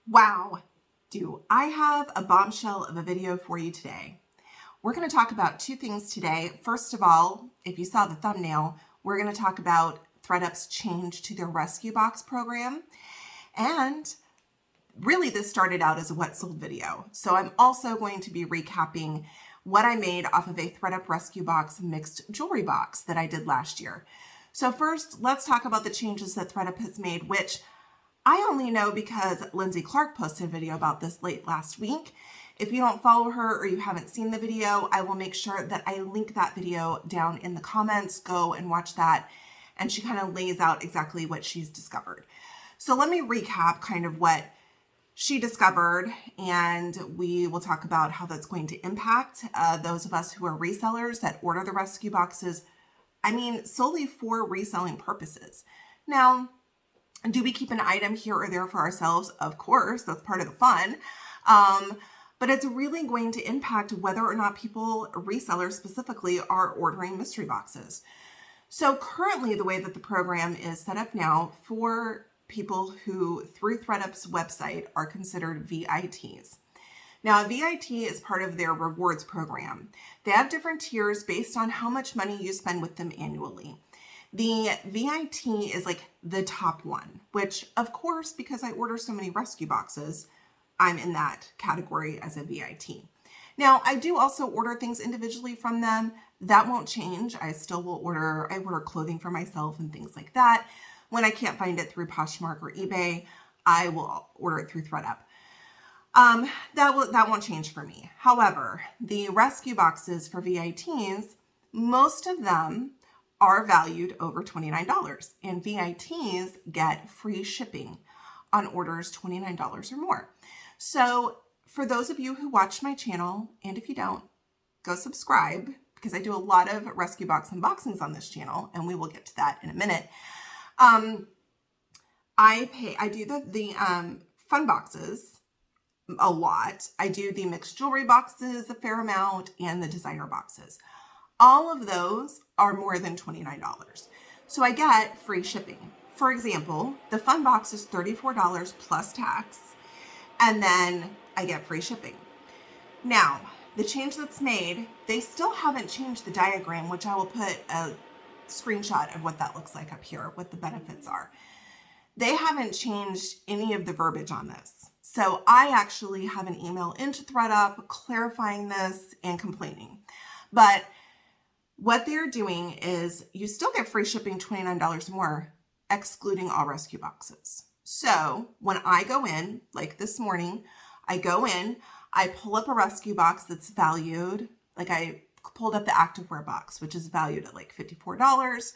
Wow, do I have a bombshell of a video for you today. We're going to talk about two things today. First of all, if you saw the thumbnail, we're going to talk about Thredup's change to their rescue box program. And really this started out as a what sold video. So I'm also going to be recapping what I made off of a Thredup rescue box mixed jewelry box that I did last year. So first, let's talk about the changes that Thredup has made, which I only know because Lindsay Clark posted a video about this late last week. If you don't follow her or you haven't seen the video, I will make sure that I link that video down in the comments. Go and watch that. And she kind of lays out exactly what she's discovered. So let me recap kind of what she discovered, and we will talk about how that's going to impact those of us who are resellers that order the rescue boxes. I mean, solely for reselling purposes. Now, do we keep an item here or there for ourselves? Of course, that's part of the fun. But it's really going to impact whether or not people, resellers specifically, are ordering mystery boxes. So currently the way that the program is set up now for people who, through Thredup's website, are considered VITs. Now, a VIT is part of their rewards program. They have different tiers based on how much money you spend with them annually. The VIT is like the top one, which of course, because I order so many rescue boxes, I'm in that category as a VIT. Now, I do also order things individually from them. That won't change. I still will I order clothing for myself and things like that. When I can't find it through Poshmark or eBay, I will order it through Thredup. That won't change for me. However, the rescue boxes for VITs, most of them are valued over $29, and VITs get free shipping on orders $29 or more. So for those of you who watch my channel, and if you don't, go subscribe, because I do a lot of rescue box unboxings on this channel, and we will get to that in a minute. I do the fun boxes a lot. I do the mixed jewelry boxes a fair amount, and the designer boxes. All of those are more than $29. So I get free shipping. For example, the fun box is $34 plus tax, and then I get free shipping. Now, the change that's made, they still haven't changed the diagram, which I will put a screenshot of what that looks like up here, what the benefits are. They haven't changed any of the verbiage on this. So I actually have an email into Thredup clarifying this and complaining. But what they're doing is you still get free shipping $29 more, excluding all rescue boxes. So when I go in, like this morning, I go in, I pull up a rescue box that's valued, like I pulled up the activewear box, which is valued at like $54,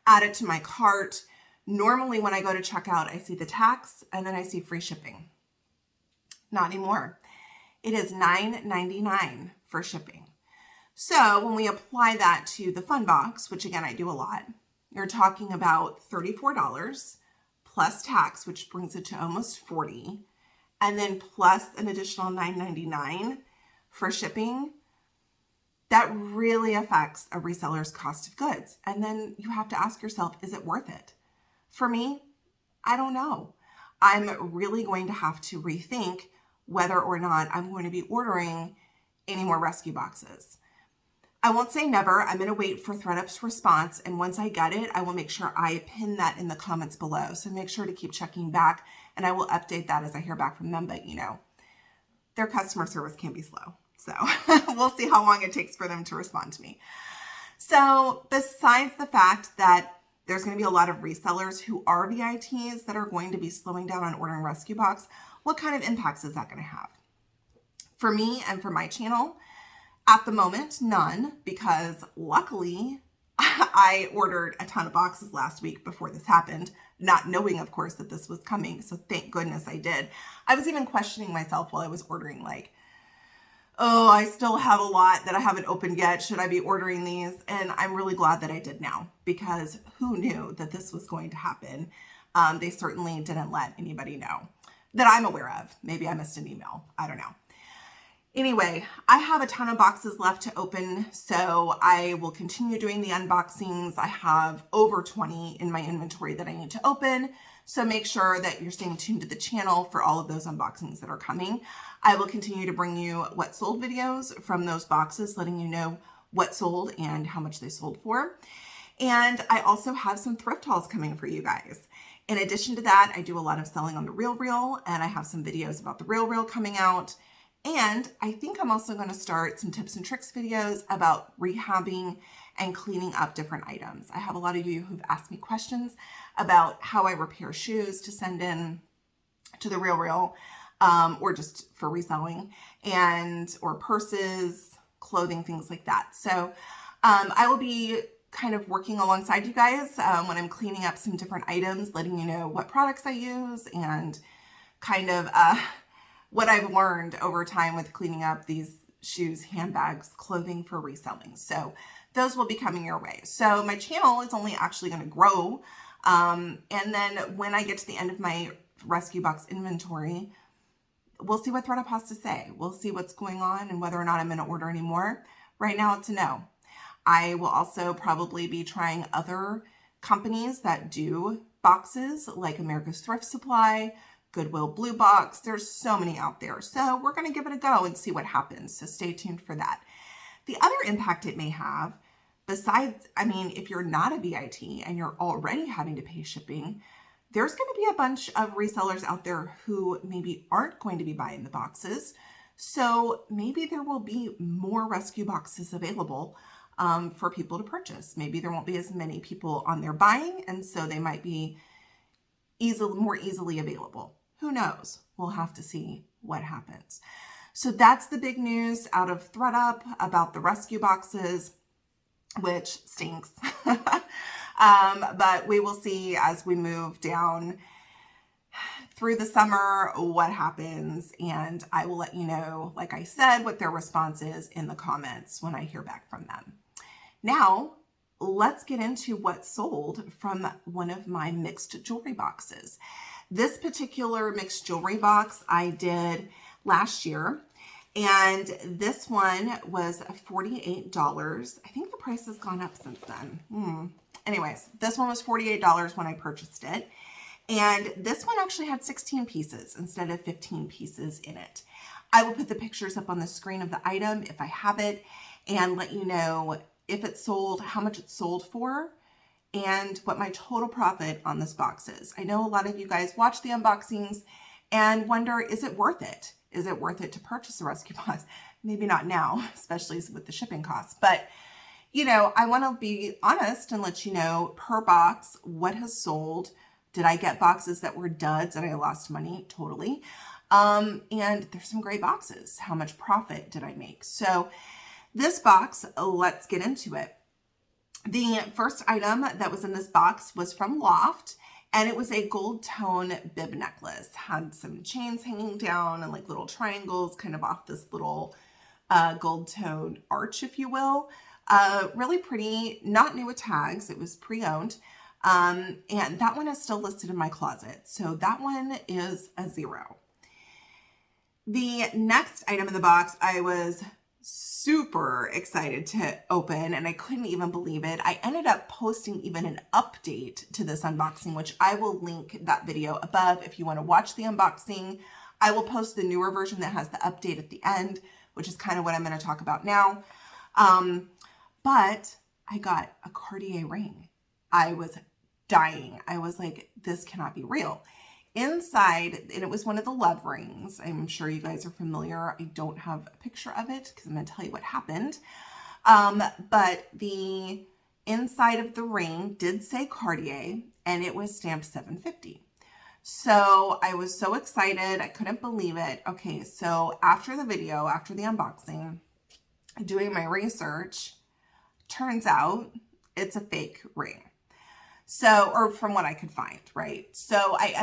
add it to my cart. Normally when I go to checkout, I see the tax and then I see free shipping. Not anymore. It is $9.99 for shipping. So when we apply that to the fun box, which again, I do a lot, you're talking about $34 plus tax, which brings it to almost $40, and then plus an additional $9.99 for shipping. That really affects a reseller's cost of goods. And then you have to ask yourself, is it worth it? For me, I don't know. I'm really going to have to rethink whether or not I'm going to be ordering any more rescue boxes. I won't say never. I'm going to wait for Thredup's response. And once I get it, I will make sure I pin that in the comments below. So make sure to keep checking back, and I will update that as I hear back from them. But you know, their customer service can be slow. So we'll see how long it takes for them to respond to me. So besides the fact that there's going to be a lot of resellers who are VITs that are going to be slowing down on ordering rescue box, what kind of impacts is that going to have? For me and for my channel, at the moment, none, because luckily I ordered a ton of boxes last week before this happened, not knowing, of course, that this was coming. So thank goodness I did. I was even questioning myself while I was ordering, like, oh, I still have a lot that I haven't opened yet. Should I be ordering these? And I'm really glad that I did now, because who knew that this was going to happen? They certainly didn't let anybody know that I'm aware of. Maybe I missed an email. I don't know. Anyway, I have a ton of boxes left to open, so I will continue doing the unboxings. I have over 20 in my inventory that I need to open. So make sure that you're staying tuned to the channel for all of those unboxings that are coming. I will continue to bring you what sold videos from those boxes, letting you know what sold and how much they sold for. And I also have some thrift hauls coming for you guys. In addition to that, I do a lot of selling on the Real, and I have some videos about the Real coming out. And I think I'm also going to start some tips and tricks videos about rehabbing and cleaning up different items. I have a lot of you who've asked me questions about how I repair shoes to send in to the Real, or just for reselling, or purses, clothing, things like that. So I will be kind of working alongside you guys when I'm cleaning up some different items, letting you know what products I use and kind of what I've learned over time with cleaning up these shoes, handbags, clothing for reselling. So those will be coming your way. So my channel is only actually going to grow. And then when I get to the end of my rescue box inventory, we'll see what Thredup has to say. We'll see what's going on and whether or not I'm going to order any more. Right now, it's a no. I will also probably be trying other companies that do boxes like America's Thrift Supply, Goodwill Blue Box. There's so many out there. So we're going to give it a go and see what happens. So stay tuned for that. The other impact it may have, besides, I mean, if you're not a VIT and you're already having to pay shipping, there's going to be a bunch of resellers out there who maybe aren't going to be buying the boxes. So maybe there will be more rescue boxes available for people to purchase. Maybe there won't be as many people on there buying, and so they might be more easily available. Who knows? We'll have to see what happens. So that's the big news out of Thredup about the rescue boxes, which stinks. But we will see as we move down through the summer what happens, and I will let you know, like I said, what their response is in the comments when I hear back from them. Now, let's get into what sold from one of my mixed jewelry boxes. This particular mixed jewelry box I did last year, and this one was $48. I think the price has gone up since then. Anyways, this one was $48 when I purchased it. And this one actually had 16 pieces instead of 15 pieces in it. I will put the pictures up on the screen of the item if I have it, and let you know if it sold, how much it sold for, and what my total profit on this box is. I know a lot of you guys watch the unboxings and wonder, is it worth it? Is it worth it to purchase a rescue box? Maybe not now, especially with the shipping costs. But, you know, I want to be honest and let you know per box what has sold. Did I get boxes that were duds and I lost money? Totally. And there's some great boxes. How much profit did I make? So this box, let's get into it. The first item that was in this box was from Loft, and it was a gold tone bib necklace. Had some chains hanging down and like little triangles kind of off this little gold tone arch, if you will. Really pretty, not new with tags. It was pre-owned. And that one is still listed in my closet. So that one is a 0. The next item in the box, I was super excited to open, and I couldn't even believe it. I ended up posting even an update to this unboxing, which I will link that video above if you want to watch the unboxing. I will post the newer version that has the update at the end, which is kind of what I'm going to talk about now. But I got a Cartier ring. I was dying. I was like, this cannot be real. Inside, and it was one of the love rings. I'm sure you guys are familiar. I don't have a picture of it because I'm going to tell you what happened. But the inside of the ring did say Cartier, and it was stamped $750. So I was so excited. I couldn't believe it. Okay, so after the video, after the unboxing, doing my research, turns out it's a fake ring. So, or from what I could find, right? So I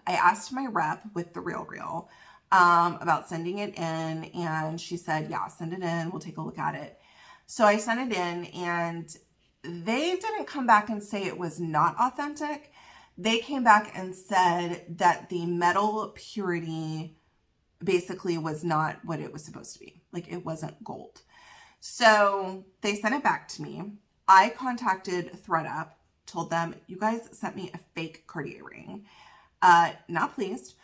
asked my rep with the Real, about sending it in, and she said, yeah, send it in. We'll take a look at it. So I sent it in, and they didn't come back and say it was not authentic. They came back and said that the metal purity basically was not what it was supposed to be. Like, it wasn't gold. So they sent it back to me. I contacted Thredup told them, you guys sent me a fake Cartier ring. Not pleased.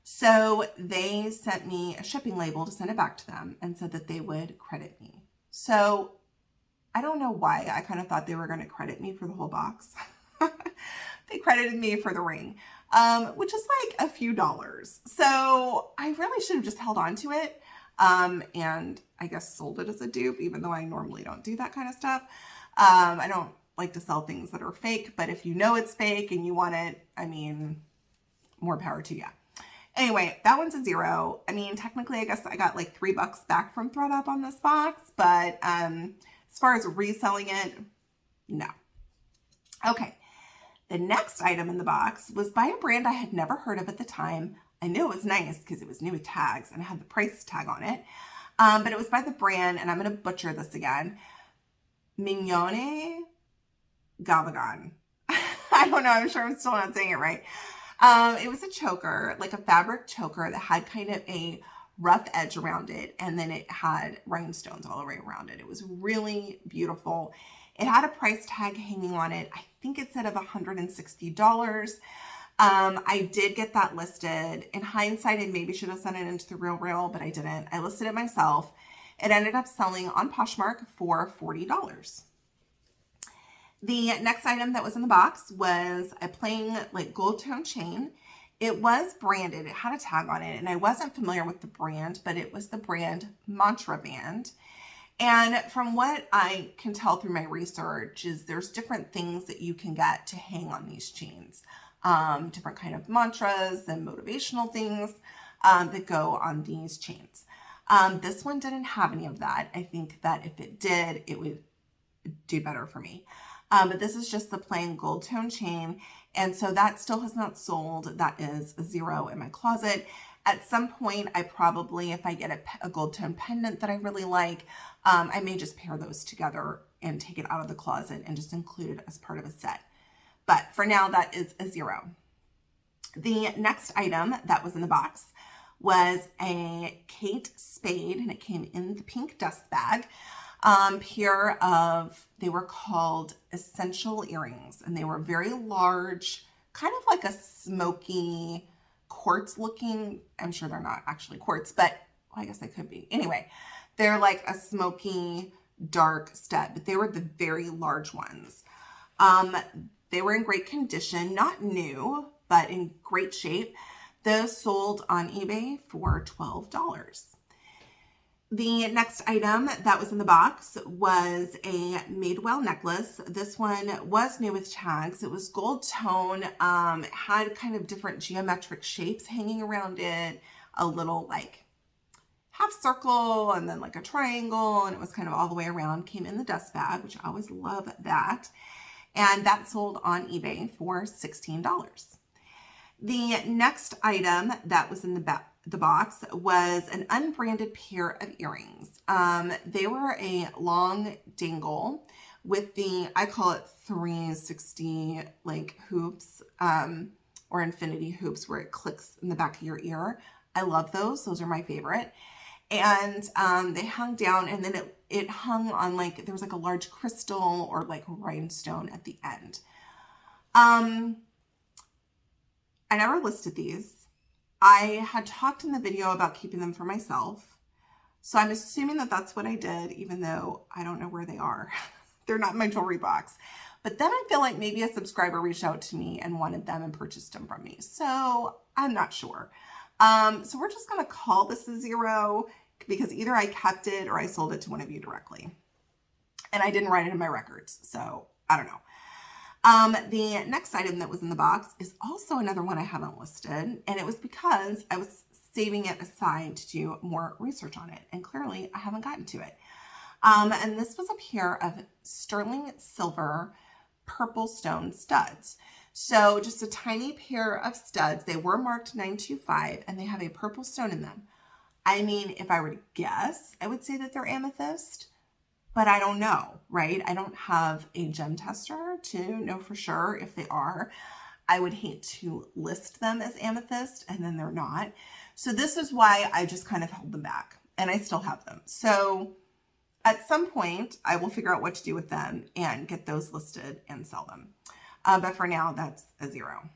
So they sent me a shipping label to send it back to them and said that they would credit me. So I don't know why. I kind of thought they were going to credit me for the whole box. They credited me for the ring, which is like a few dollars. So I really should have just held on to it. And I guess sold it as a dupe, even though I normally don't do that kind of stuff. I don't like to sell things that are fake, but if you know it's fake and you want it, I mean, more power to you. Anyway, that one's a 0. I mean, technically, I guess I got like $3 back from Thredup on this box, but as far as reselling it, no. Okay, the next item in the box was by a brand I had never heard of at the time. I knew it was nice because it was new with tags and it had the price tag on it, but it was by the brand, and I'm going to butcher this again, Mignone Gavagan. I don't know, I'm sure I'm still not saying it right. It was a choker, like a fabric choker that had kind of a rough edge around it, and then it had rhinestones all the way around it. It was really beautiful. It had a price tag hanging on it. I think it said of $160. I did get that listed. In hindsight, I maybe should have sent it into the Real, but I didn't. I listed it myself. It ended up selling on Poshmark for $40. The next item that was in the box was a plain like gold tone chain. It was branded. It had a tag on it, and I wasn't familiar with the brand, but it was the brand Mantra Band. And from what I can tell through my research is there's different things that you can get to hang on these chains. Different kind of mantras and motivational things that go on these chains. This one didn't have any of that. I think that if it did, it would do better for me. But this is just the plain gold tone chain. And so that still has not sold. That is a 0 in my closet. At some point, I probably, if I get a gold tone pendant that I really like, I may just pair those together and take it out of the closet and just include it as part of a set. But for now, that is a 0. The next item that was in the box was a Kate Spade, and it came in the pink dust bag. Pair of, they were called essential earrings, and they were very large, kind of like a smoky quartz looking. I'm sure they're not actually quartz, but well, I guess they could be. Anyway, they're like a smoky dark stud, but they were the very large ones. They were in great condition, not new, but in great shape. Those sold on eBay for $12. The next item that was in the box was a Madewell necklace. This one was new with tags. It was gold tone, had kind of different geometric shapes hanging around it, a little like half circle and then like a triangle, and it was kind of all the way around. Came in the dust bag, which I always love that. And that sold on eBay for $16. The next item that was in the box was an unbranded pair of earrings. They were a long dangle with the, I call it 360 like hoops, or infinity hoops where it clicks in the back of your ear. I love those. Those are my favorite. And they hung down, and then it hung on like, there was like a large crystal or like rhinestone at the end. I never listed these. I had talked in the video about keeping them for myself. So I'm assuming that that's what I did, even though I don't know where they are. They're not in my jewelry box. But then I feel like maybe a subscriber reached out to me and wanted them and purchased them from me. So I'm not sure. So we're just going to call this a 0 because either I kept it or I sold it to one of you directly. And I didn't write it in my records. So I don't know. The next item that was in the box is also another one I haven't listed, and it was because I was saving it aside to do more research on it, and clearly I haven't gotten to it. And this was a pair of sterling silver purple stone studs. So just a tiny pair of studs. They were marked 925, and they have a purple stone in them. I mean, if I were to guess, I would say that they're amethyst. But I don't know, right? I don't have a gem tester to know for sure if they are. I would hate to list them as amethyst and then they're not. So this is why I just kind of held them back, and I still have them. So at some point I will figure out what to do with them and get those listed and sell them. but for now, that's a 0.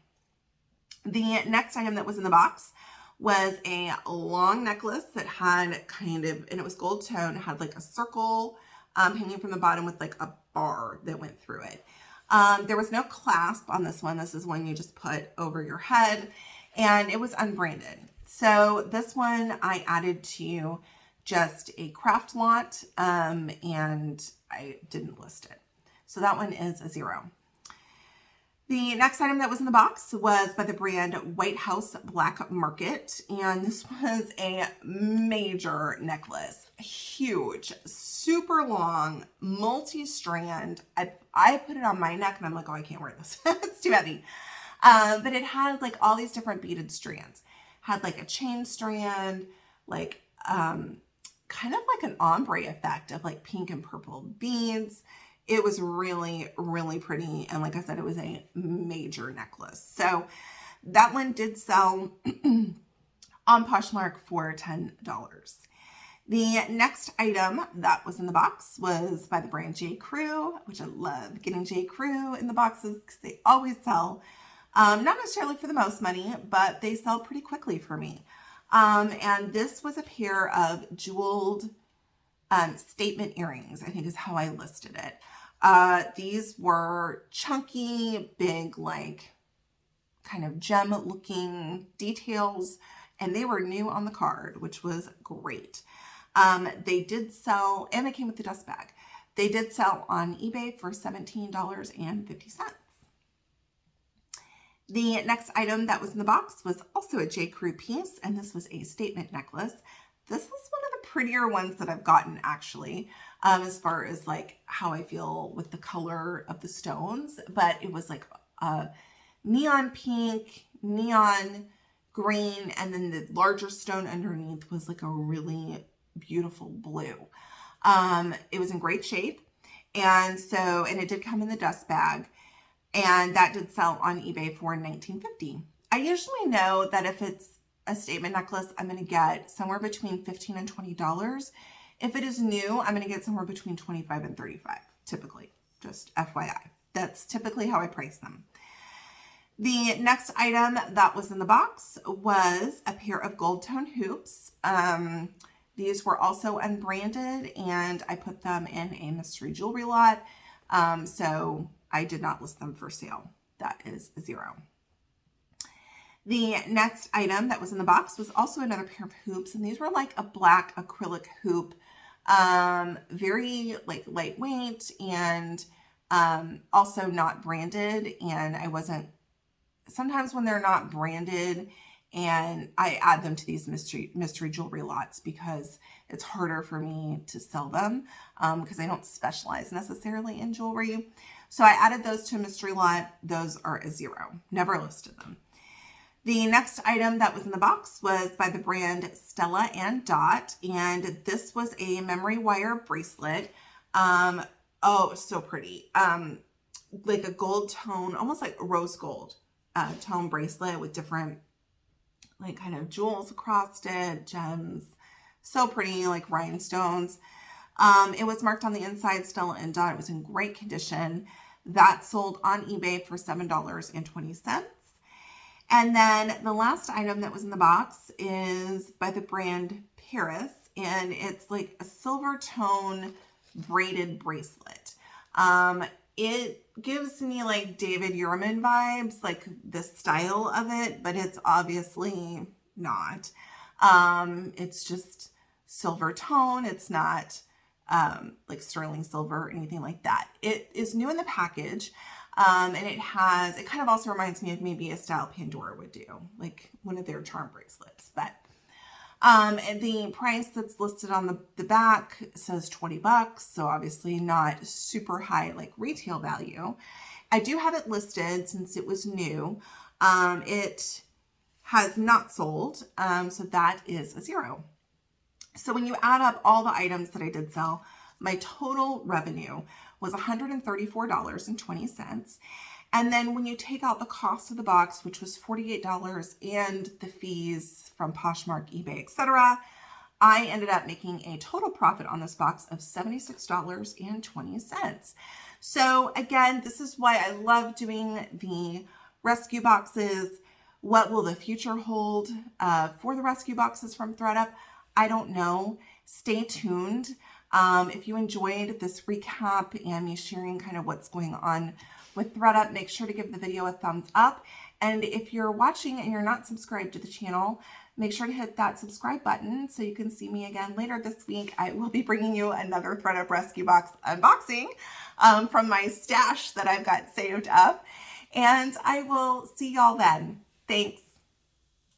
The next item that was in the box was a long necklace that had kind of, and it was gold tone, had like a circle hanging from the bottom with like a bar that went through it. There was no clasp on this one. This is one you just put over your head, and it was unbranded. So this one I added to just a craft lot, and I didn't list it. So that one is a 0. The next item that was in the box was by the brand White House Black Market, and this was a major necklace. Huge, super long, multi-strand. I put it on my neck and I'm like, oh, I can't wear this. It's too heavy. But it had like all these different beaded strands. Had like a chain strand, like kind of like an ombre effect of like pink and purple beads. It was really, really pretty. And like I said, it was a major necklace. So that one did sell on Poshmark for $10. The next item that was in the box was by the brand J. Crew, which I love getting J. Crew in the boxes because they always sell. Not necessarily for the most money, but they sell pretty quickly for me. And this was a pair of jeweled statement earrings, I think is how I listed it. These were chunky, big, like kind of gem looking details, and they were new on the card, which was great. They did sell, and they came with the dust bag. They did sell on eBay for $17.50. The next item that was in the box was also a J. Crew piece, and this was a statement necklace. This is one of the prettier ones that I've gotten, actually, as far as like how I feel with the color of the stones. But it was like neon pink, neon green, and then the larger stone underneath was like a really beautiful blue. It was in great shape, and it did come in the dust bag, and that did sell on eBay for $19.50. I usually know that if it's a statement necklace, I'm going to get somewhere between $15 and $20. If it is new, I'm going to get somewhere between $25 and $35, typically. Just FYI. That's typically how I price them. The next item that was in the box was a pair of gold tone hoops. These were also unbranded, and I put them in a mystery jewelry lot. So I did not list them for sale. That is a 0. The next item that was in the box was also another pair of hoops, and these were like a black acrylic hoop, very like lightweight, and also not branded. And sometimes when they're not branded, and I add them to these mystery jewelry lots because it's harder for me to sell them because I don't specialize necessarily in jewelry. So I added those to a mystery lot. Those are a 0. Never listed them. The next item that was in the box was by the brand Stella and Dot, and this was a memory wire bracelet. Oh, so pretty. Like a gold tone, almost like rose gold tone bracelet with different like kind of jewels across it, gems. So pretty, like rhinestones. It was marked on the inside Stella and Dot. It was in great condition. That sold on eBay for $7.20. And then the last item that was in the box is by the brand Paris, and it's like a silver tone braided bracelet. It gives me like David Yurman vibes, like the style of it, but it's obviously not. It's just silver tone. It's not like sterling silver or anything like that. It is new in the package. And it kind of also reminds me of maybe a style Pandora would do, like one of their charm bracelets. But and the price that's listed on the back says $20, so obviously not super high like retail value. I do have it listed since it was new. It has not sold, so that is a 0. So when you add up all the items that I did sell, my total revenue was $134.20. And then when you take out the cost of the box, which was $48, and the fees from Poshmark, eBay, etc., I ended up making a total profit on this box of $76.20. So again, this is why I love doing the rescue boxes. What will the future hold for the rescue boxes from Thredup? I don't know. Stay tuned. If you enjoyed this recap and me sharing kind of what's going on with Thredup, make sure to give the video a thumbs up. And if you're watching and you're not subscribed to the channel, make sure to hit that subscribe button so you can see me again later this week. I will be bringing you another Thredup rescue box unboxing from my stash that I've got saved up. And I will see y'all then. Thanks.